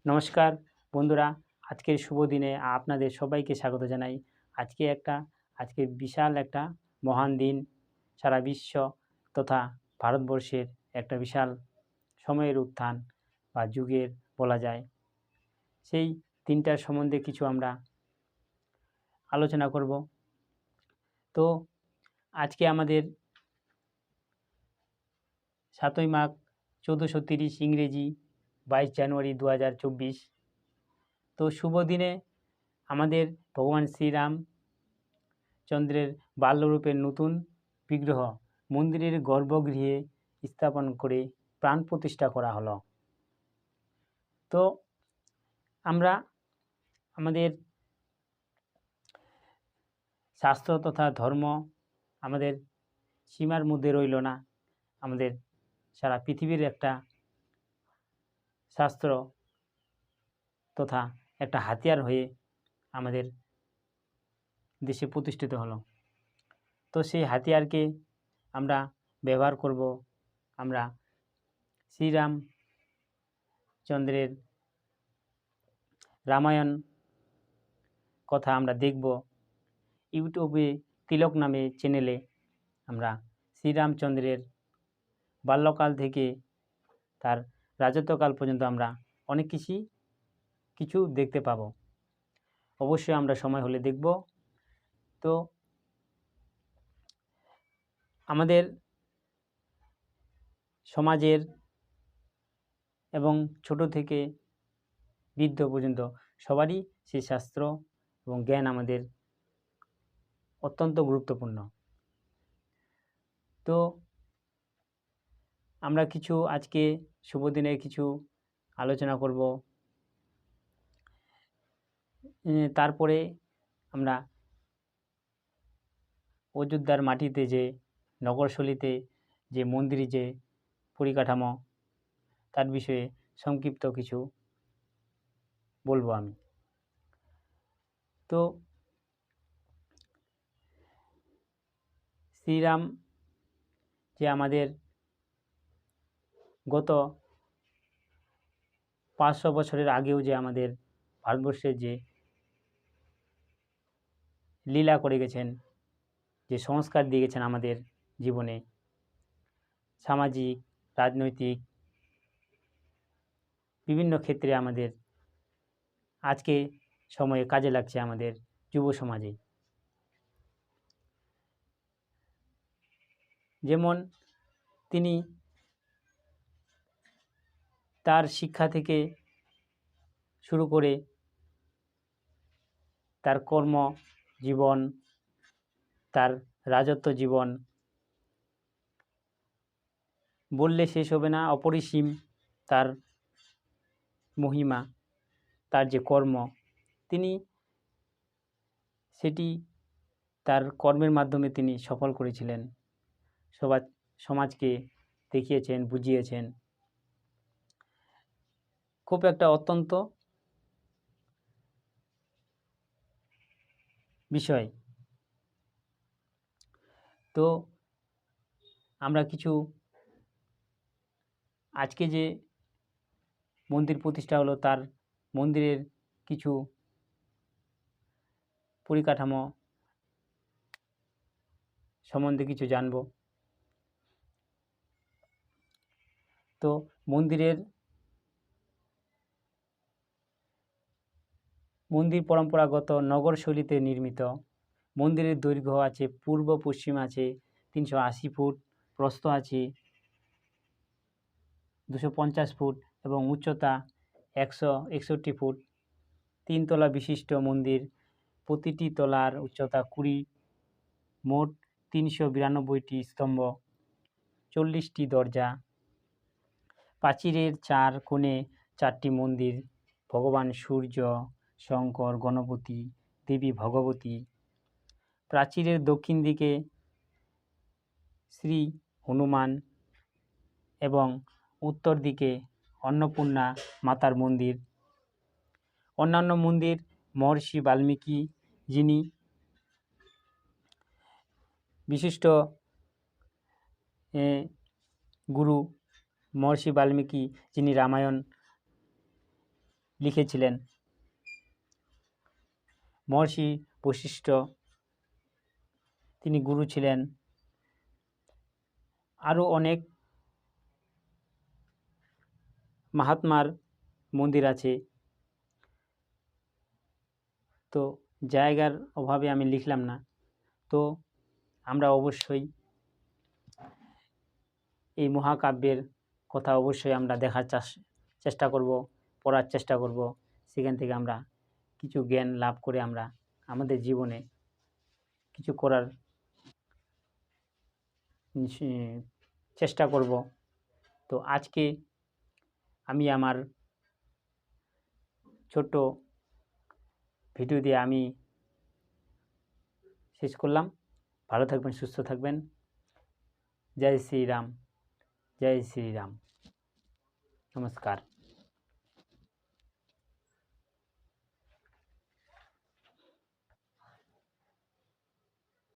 নমস্কার বন্ধুরা, আজকের শুভ দিনে আপনাদের সবাইকে স্বাগত জানাই। আজকে বিশাল একটা মহান দিন। সারা বিশ্ব তথা ভারতবর্ষের একটা বিশাল সময়ের উত্থান বা যুগের বলা যায়। সেই দিনটার সম্বন্ধে কিছু আমরা আলোচনা করব। তো আজকে আমাদের 7ই মাঘ 1430 ইংরেজি 22 জানুয়ারি 2024। তো শুভ দিনে আমাদের ভগবান শ্রীরামচন্দ্রের বাল্যরূপের নতুন বিগ্রহ মন্দিরের গর্ভগৃহে স্থাপন করে প্রাণ প্রতিষ্ঠা করা হলো। তো আমরা আমাদের শাস্ত্র তথা ধর্ম আমাদের সীমার মধ্যে রইল না, আমাদের সারা পৃথিবীর একটা শাস্ত্র তথা একটা হাতিয়ার হয়ে আমাদের দেশে প্রতিষ্ঠিত হলো। তো সেই হাতিয়ারকে আমরা ব্যবহার করব। আমরা শ্রীরামচন্দ্রের রামায়ণ কথা আমরা দেখব। ইউটিউবে তিলক নামে চ্যানেলে আমরা শ্রীরামচন্দ্রের বাল্যকাল থেকে তার রাজত্বকাল পর্যন্ত আমরা অনেক কিছু দেখতে পাব। অবশ্যই আমরা সময় হলে দেখব। তো আমাদের সমাজের এবং ছোট থেকে বৃদ্ধ পর্যন্ত সবারই সেই শাস্ত্র এবং জ্ঞান আমাদের অত্যন্ত গুরুত্বপূর্ণ। তো আমরা আজকে শুভ দিনে কিছু আলোচনা করব। তারপরে আমরা অযোধ্যার মাটিতে যে নগরশৈলীতে যে মন্দিরে যে পরিকাঠামো তার বিষয়ে সংক্ষিপ্ত কিছু বলবো আমি। তো শ্রীরাম যে আমাদের গত 500 বছরের আগেও যে আমাদের ভারতবর্ষের যে লীলা করে গেছেন, যে সংস্কার দিয়ে গেছেন আমাদের জীবনে, সামাজিক রাজনৈতিক বিভিন্ন ক্ষেত্রে আমাদের আজকে সময়ে কাজে লাগছে আমাদের যুব সমাজে। যেমন তিনি তার শিক্ষা থেকে শুরু করে তার কর্ম জীবন, তার রাজত্ব জীবন বললে শেষ হবে না। অপরিসীম তার মহিমা, তার যে কর্ম, তিনি সেটি তার কর্মের মাধ্যমে তিনি সফল করেছিলেন, সমাজকে দেখিয়েছেন, বুঝিয়েছেন। খুব একটা অত্যন্ত বিষয়। তো আমরা আজকে যে মন্দির প্রতিষ্ঠা হলো তার মন্দিরের কিছু পরিকাঠামো সম্বন্ধে কিছু জানব। তো মন্দির পরম্পরাগত নগর শৈলীতে নির্মিত। মন্দিরের দৈর্ঘ্য আছে, পূর্ব পশ্চিম আছে 380 ফুট, প্রস্থ আছে 250 ফুট এবং উচ্চতা 161 ফুট। 3 তলা বিশিষ্ট মন্দির, প্রতিটি তলার উচ্চতা 20, মোট 392টি স্তম্ভ, 40টি দরজা, প্রাচীরের 4 কোণে 4টি মন্দির, ভগবান সূর্য, শঙ্কর, গণপতি, দেবী ভগবতী। প্রাচীরের দক্ষিণ দিকে শ্রী হনুমান এবং উত্তর দিকে অন্নপূর্ণা মাতার মন্দির। অন্যান্য মন্দির মহর্ষি বাল্মীকি, যিনি বিশিষ্ট গুরু, মহর্ষি বাল্মীকি যিনি রামায়ণ লিখেছিলেন। মহর্ষি বশিষ্ঠ তিনি গুরু ছিলেন। আরও অনেক মহাত্মার মন্দির আছে। তো জায়গার অভাবে আমি লিখলাম না। তো আমরা অবশ্যই এই মহাকাব্যের কথা অবশ্যই আমরা দেখার চেষ্টা করব, পড়ার চেষ্টা করব। সেখান থেকে আমরা কিছু জ্ঞান লাভ করে আমরা আমাদের জীবনে কিছু করার চেষ্টা করব। তো আজকে আমি আমার ছোট্ট ভিডিও দিয়ে আমি শেষ করলাম। ভালো থাকবেন, সুস্থ থাকবেন। জয় শ্রীরাম, জয় শ্রীরাম। নমস্কার।